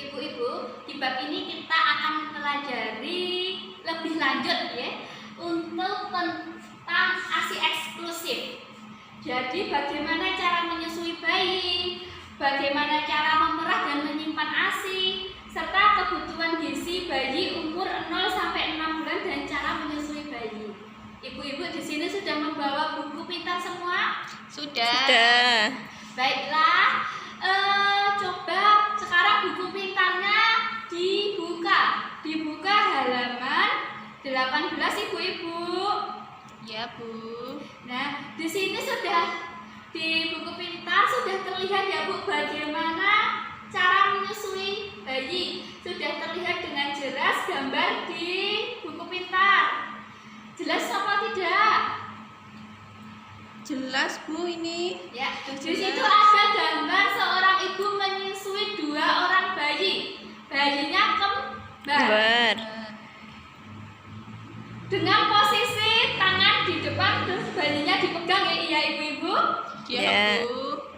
Ibu-ibu, di bab ini kita akan mempelajari lebih lanjut ya untuk tentang ASI eksklusif. Jadi bagaimana cara menyusui bayi, bagaimana cara memerah dan menyimpan ASI, serta kebutuhan gizi bayi umur 0 sampai 6 bulan dan cara menyusui bayi. Ibu-ibu di sini sudah membawa buku pintar semua? Sudah. Baiklah, coba sekarang buku pintarnya dibuka halaman 18 ibu-ibu. Ya, Bu. Nah, di sini sudah di buku pintar sudah terlihat ya Bu bagaimana cara menyusui bayi. Sudah terlihat dengan jelas gambar di buku pintar. Jelas apa tidak? Jelas, Bu, ini. Ya, di situ ada gambar seorang ibu menyusui 2 orang bayi. Bayinya kembar. Dengan posisi tangan di depan terus bayinya dipegang ya, iya ibu-ibu? Ya, Bu.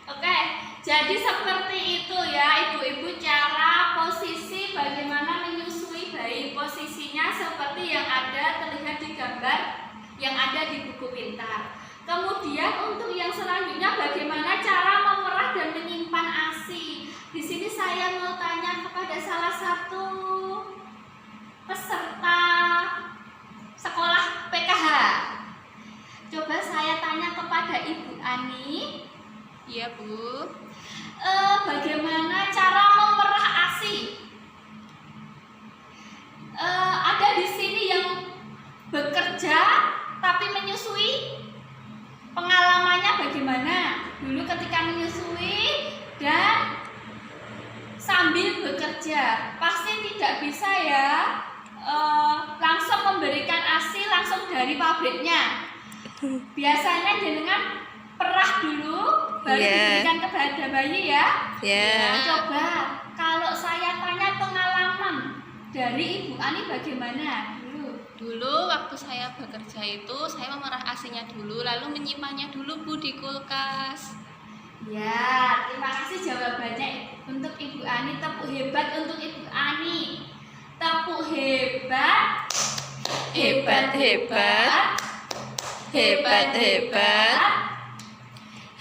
Oke, jadi seperti itu ya ibu-ibu cara posisi bagaimana menyusui bayi. Posisinya seperti yang ada terlihat di gambar yang ada di buku pintar. Kemudian untuk yang selanjutnya bagaimana cara memerah dan menyimpan ASI. Di sini saya mau tanya kepada salah satu peserta sekolah PKH. Coba saya tanya kepada Ibu Ani. Iya, Bu. Bagaimana cara memerah ASI? Ada di sini yang bekerja tapi menyusui. Pengalamannya bagaimana? Dulu ketika menyusui dan sambil bekerja, pasti tidak bisa ya langsung memberikan ASI langsung dari pabriknya. Biasanya dengan perah dulu baru diberikan kepada bayi ya. Nah, coba kalau saya tanya pengalaman dari Ibu Ani bagaimana Dulu waktu saya bekerja itu saya memerah ASI-nya dulu, lalu menyimpannya dulu, Bu, di kulkas. Ya, terima kasih jawabannya untuk Ibu Ani. Tepuk hebat untuk Ibu Ani. Tepuk hebat. Hebat, hebat. Hebat, hebat.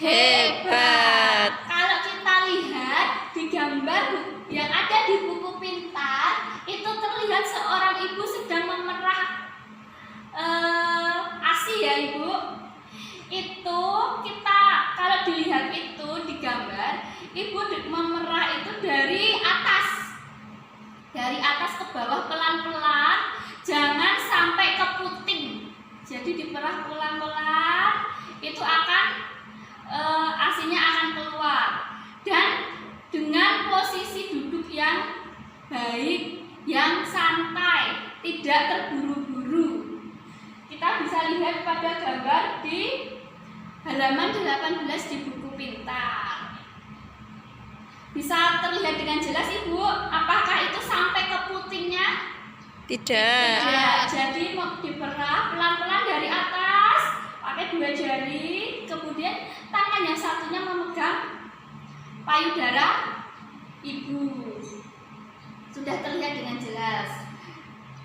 Hebat. Kalau kita lihat di gambar yang ada di buku pintar, itu terlihat seorang ibu sedang memerah ASI ya Ibu. Itu kita kalau dilihat itu di gambar, Ibu memerah itu dari atas ke bawah pelan-pelan, jangan sampai ke puting. Jadi diperah pelan-pelan, itu akan ASI-nya akan keluar. Dan dengan posisi duduk yang baik, yang santai, tidak terburu-buru. Kita bisa lihat pada gambar di halaman 18 di buku pintar. Bisa terlihat dengan jelas Ibu, apakah itu sampai ke putingnya? Tidak. Jadi diperah pelan-pelan dari atas, pakai 2 jari, kemudian tangan yang satunya memegang payudara Ibu. Sudah terlihat dengan jelas.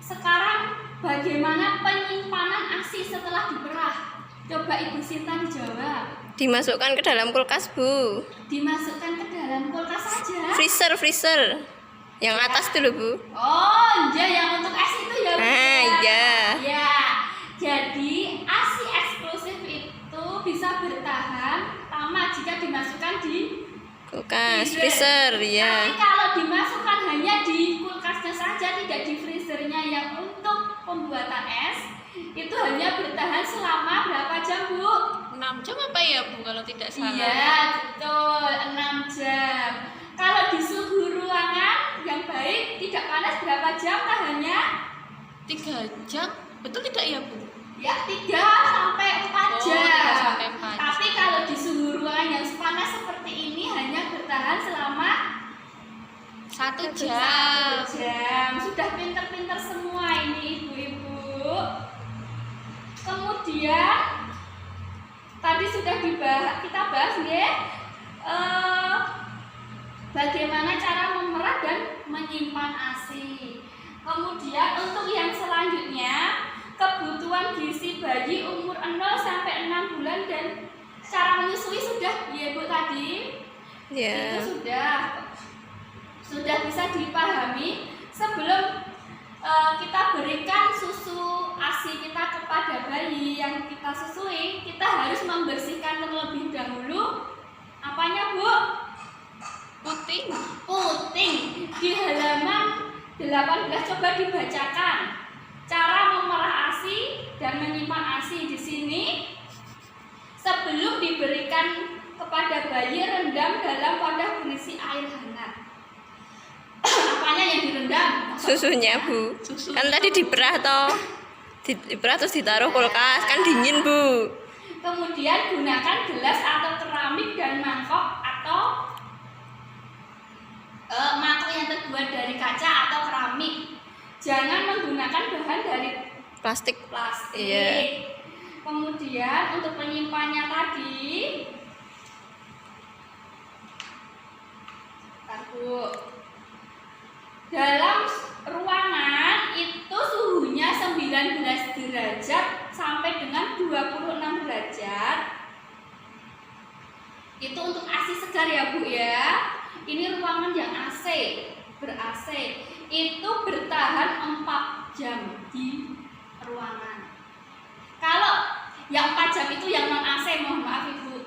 Sekarang bagaimana penyimpanan ASI setelah diperah? Coba Ibu Sinta dijawab. Dimasukkan ke dalam kulkas, Bu. Dimasukkan ke dalam kulkas saja. Freezer. Yang atas dulu, Bu. Oh, iya yang untuk ASI itu ya, Bu. Iya. Ya. Jadi ASI eksklusif itu bisa bertahan lama jika dimasukkan di Kulkas, freezer, ya. Tapi kalau dimasukkan hanya di kulkasnya saja, tidak di freezernya yang untuk pembuatan es, itu hanya bertahan selama berapa jam, Bu? 6 jam apa ya, Bu, kalau tidak salah? Iya, betul, 6 jam. Kalau di suhu ruangan yang baik, tidak panas berapa jam tahannya? 3 jam? Betul tidak ya, Bu? Ya, 3 sampai 4 jam. 3 sampai 4 jam. Tapi kalau di suhu ruangan yang panas seperti ini hanya bertahan selama 1 1 jam. jam. Sudah pinter-pinter semua ini ibu-ibu. Kemudian tadi sudah kita bahas ya, bagaimana cara menyimpan ASI. Kemudian untuk yang selanjutnya, kebutuhan gizi bayi umur 0 sampai 6 bulan dan cara menyusui sudah ya Bu tadi. Ya. Itu sudah bisa dipahami sebelum kita berikan susu ASI kita kepada bayi yang kita susui, kita harus membersihkan terlebih dahulu apanya Bu? Puting. Puting. Di halaman 18 coba dibacakan cara memerah ASI dan menyimpan ASI di sini. Sebelum diberikan kepada bayi, rendam dalam wadah berisi air hangat. Apanya yang direndam? Susunya Bu. Susu. Kan tadi diperah toh. Diperah terus ditaruh kulkas, kan dingin Bu. Kemudian gunakan gelas atau keramik dan mangkok atau mangkok yang terbuat dari kaca atau keramik. Jangan menggunakan bahan dari Plastik. plastik. Iya. Kemudian untuk penyimpannya tadi, Bu, dalam ruangan itu suhunya 19 derajat sampai dengan 26 derajat. Itu untuk ASI segar ya Bu ya. Ini ruangan yang AC, ber-AC. Itu bertahan 4 jam di ruangan. Kalau yang 4 jam itu yang non AC, mohon maaf Ibu.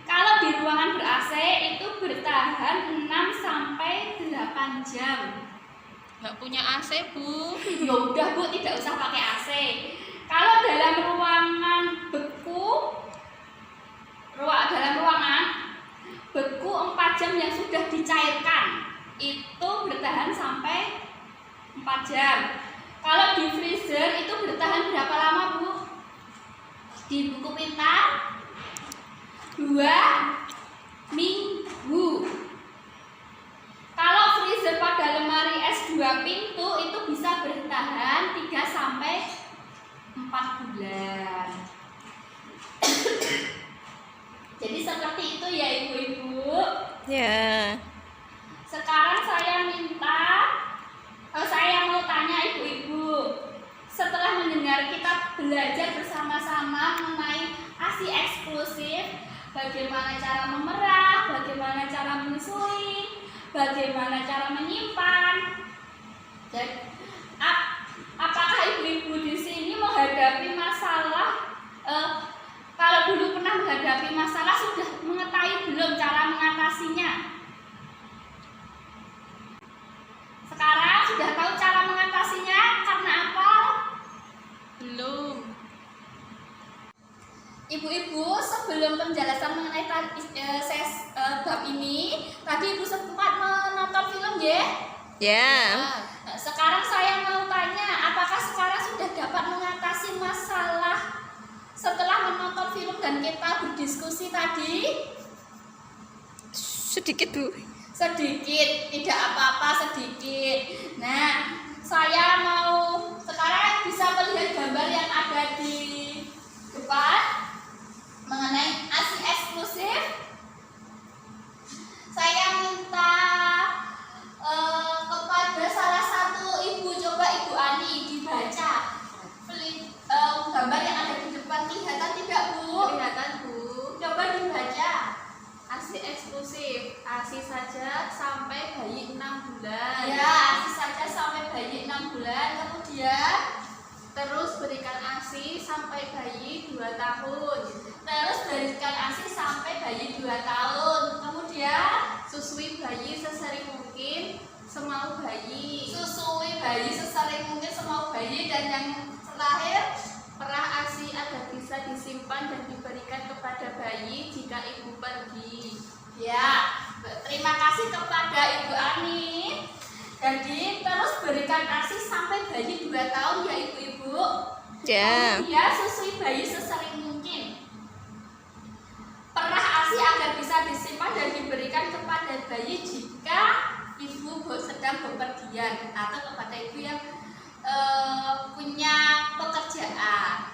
Kalau di ruangan ber-AC itu bertahan 6 sampai 8 jam. Nggak punya AC Bu. Ya udah Bu, tidak usah pakai AC. Kalau dalam ruangan beku, dalam ruangan beku 4 jam yang sudah dicairkan itu bertahan sampai 4 jam. Kalau di freezer itu bertahan berapa lama Bu? Di buku pintar 2 minggu. Kalau freezer pada lemari es 2 pintu itu bisa bertahan 3 sampai 4 bulan. Jadi seperti itu ya Ibu-ibu. Ya. Sekarang saya mau tanya Ibu-ibu. Setelah mendengar kita belajar bersama-sama mengenai ASI eksklusif, bagaimana cara memerah, bagaimana cara menyusui, bagaimana cara menyimpan. Dan apakah Ibu-ibu di sini menghadapi masalah? Kalau dulu pernah menghadapi masalah, sudah mengetahui belum cara mengatasinya? Sekarang sudah tahu cara mengatasinya karena apa? Belum. Ibu-ibu, sebelum penjelasan mengenai bab ini, tadi Ibu sempat menonton film ya? Ya. Nah, sekarang saya mau tanya, apakah sekarang sudah dapat mengatasi masalah setelah menonton film dan kita berdiskusi tadi? Sedikit Bu. Sedikit, tidak apa-apa, sedikit. Nah, saya mau sekarang bisa melihat gambar yang ada di depan mengenai ASI eksklusif. Saya minta kepada salah satu ibu, coba Ibu Ani dibaca gambar yang ada di depan. Kelihatan tidak Bu? Kelihatan Bu. Coba dibaca. ASI eksklusif. ASI saja sampai bayi 6 bulan. Ya, ASI saja sampai bayi 6 bulan. Kemudian Terus berikan ASI sampai bayi 2 tahun. terus berikan ASI sampai bayi 2 tahun. Kemudian Susui bayi sesering mungkin semau bayi. susui bayi sesering mungkin semau bayi, dan yang terakhir Perah ASI agar bisa disimpan dan diberikan kepada bayi jika ibu pergi. ya. Terima kasih kepada Ibu Ani. Jadi terus berikan ASI sampai bayi 2 tahun ya Ibu-ibu. Ya. Kemudian susui bayi sesering mungkin. Perah ASI agar bisa disimpan dan diberikan kepada bayi jika ibu sedang bepergian atau kepada ibu yang punya pekerjaan.